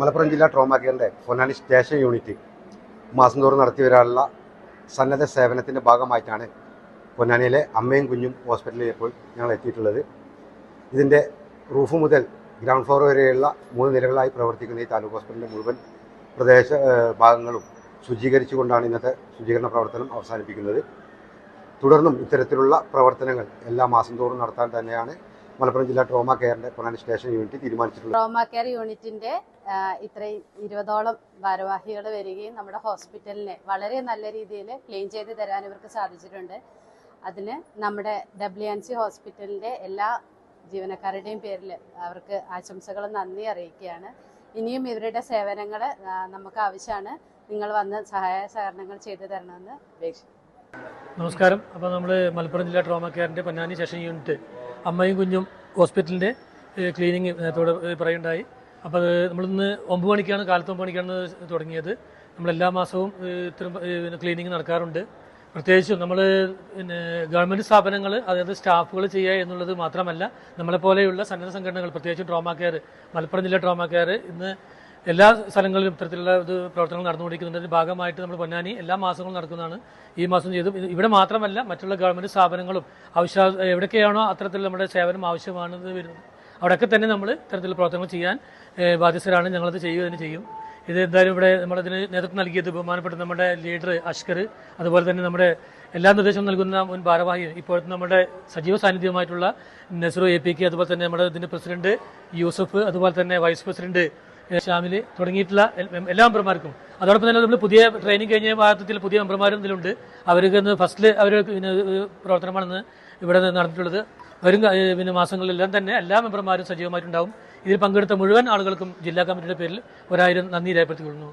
മലപ്പുറം ജില്ലാ trauma കെയറിൻ്റെ Ponnani station unit മാസം തോറും നടത്തി വരാനുള്ള സന്നദ്ധ സേവനത്തിൻ്റെ ഭാഗമായിട്ടാണ് പൊന്നാനിയിലെ അമ്മയും കുഞ്ഞും ഹോസ്പിറ്റലിൽ ഇപ്പോൾ ഞങ്ങൾ എത്തിയിട്ടുള്ളത്. ഇതിൻ്റെ റൂഫ് മുതൽ ഗ്രൗണ്ട് ഫ്ലോർ വരെയുള്ള 3 നിലകളായി പ്രവർത്തിക്കുന്ന ഈ താലൂക്ക് ഹോസ്പിറ്റലിൻ്റെ മുഴുവൻ പ്രദേശ ഭാഗങ്ങളും ശുചീകരിച്ചുകൊണ്ടാണ് ഇന്നത്തെ ശുചീകരണ പ്രവർത്തനം അവസാനിപ്പിക്കുന്നത്. തുടർന്നും ഇത്തരത്തിലുള്ള പ്രവർത്തനങ്ങൾ എല്ലാ മാസം തോറും നടത്താൻ തന്നെയാണ് മലപ്പുറം ജില്ലാ ട്രോമാ കെയറിന്റെ പൊന്നാനി സ്റ്റേഷൻ യൂണിറ്റ് തീരുമാനിച്ചിട്ടുള്ളത്. ട്രോമാ കെയർ യൂണിറ്റിന്റെ ഇത്രയും 20ഓളം ഭാരവാഹികൾ വരികയും നമ്മുടെ ഹോസ്പിറ്റലിനെ വളരെ നല്ല രീതിയിൽ ക്ലീൻ ചെയ്ത് തരാൻ ഇവർക്ക് സാധിച്ചിട്ടുണ്ട്. അതിന് നമ്മുടെ WNC ഹോസ്പിറ്റലിന്റെ എല്ലാ ജീവനക്കാരുടെയും പേരിൽ അവർക്ക് ആശംസകളും നന്ദി അറിയിക്കുകയാണ്. ഇനിയും ഇവരുടെ സേവനങ്ങൾ നമുക്ക് ആവശ്യമാണ്. നിങ്ങൾ വന്ന് സഹായ സഹകരണങ്ങൾ ചെയ്തു തരണമെന്ന് അപേക്ഷിക്കുന്നു. നമസ്കാരം. അപ്പോൾ നമ്മൾ മലപ്പുറം ജില്ലാ ട്രോമാ കെയറിൻ്റെ പൊന്നാനി സെഷൻ യൂണിറ്റ് അമ്മയും കുഞ്ഞും ഹോസ്പിറ്റലിൻ്റെ ക്ലീനിങ് പറയുണ്ടായി. അപ്പോൾ അത് നമ്മളിന്ന് 9 മണിക്കാണ്, കാലത്ത് 9 മണിക്കാണ് തുടങ്ങിയത്. നമ്മളെല്ലാ മാസവും ഇത്തരം ക്ലീനിങ് നടക്കാറുണ്ട്. പ്രത്യേകിച്ചും നമ്മൾ ഗവൺമെൻറ് സ്ഥാപനങ്ങൾ, അതായത് സ്റ്റാഫുകൾ ചെയ്യുക എന്നുള്ളത് മാത്രമല്ല, നമ്മളെപ്പോലെയുള്ള സന്നദ്ധ സംഘടനകൾ, പ്രത്യേകിച്ചും ട്രോമാ കെയർ, മലപ്പുറം ജില്ലാ ട്രോമാ കെയർ ഇന്ന് എല്ലാ സ്ഥലങ്ങളിലും ഇത്തരത്തിലുള്ള പ്രവർത്തനങ്ങൾ നടന്നുകൊണ്ടിരിക്കുന്നതിൻ്റെ ഭാഗമായിട്ട് നമ്മൾ പൊന്നാനി എല്ലാ മാസങ്ങളും നടക്കുന്നതാണ്. ഈ മാസം ചെയ്തു. ഇവിടെ മാത്രമല്ല, മറ്റുള്ള ഗവൺമെൻറ് സ്ഥാപനങ്ങളും എവിടെയൊക്കെയാണോ അത്തരത്തിൽ നമ്മുടെ സേവനം ആവശ്യമാണെന്ന് വരുന്നത് അവിടെയൊക്കെ തന്നെ നമ്മൾ ഇത്തരത്തിലുള്ള പ്രവർത്തനങ്ങൾ ചെയ്യാൻ ബാധ്യസ്ഥരാണ്. ഞങ്ങളത് ചെയ്യുക തന്നെ ചെയ്യും. ഇത് എന്തായാലും ഇവിടെ നമ്മളതിന് നേതൃത്വം നൽകിയത് ബഹുമാനപ്പെട്ട നമ്മുടെ ലീഡർ അഷ്കർ, അതുപോലെ തന്നെ നമ്മുടെ എല്ലാ നിർദ്ദേശവും നൽകുന്ന മുൻ ഭാരവാഹി, ഇപ്പോഴത്തെ നമ്മുടെ സജീവ സാന്നിധ്യമായിട്ടുള്ള നസ്രു APK, അതുപോലെ തന്നെ നമ്മുടെ ഇതിൻ്റെ പ്രസിഡന്റ് യൂസഫ്, അതുപോലെ തന്നെ വൈസ് പ്രസിഡന്റ് ഷാമിൽ തുടങ്ങിയിട്ടുള്ള എല്ലാ മെമ്പർമാർക്കും, അതോടൊപ്പം തന്നെ നമ്മൾ പുതിയ ട്രെയിനിങ് കഴിഞ്ഞ ഭാഗത്തിൽ പുതിയ മെമ്പർമാരും ഇതിലുണ്ട്. അവർക്ക് ഫസ്റ്റിൽ അവർ പ്രവർത്തനമാണെന്ന് ഇവിടെ നടന്നിട്ടുള്ളത്. വരും മാസങ്ങളിലെല്ലാം തന്നെ എല്ലാ മെമ്പർമാരും സജീവമായിട്ടുണ്ടാവും. ഇതിൽ പങ്കെടുത്ത മുഴുവൻ ആളുകൾക്കും ജില്ലാ കമ്മിറ്റിയുടെ പേരിൽ 1000 നന്ദി രേഖപ്പെടുത്തിക്കൊള്ളുന്നു.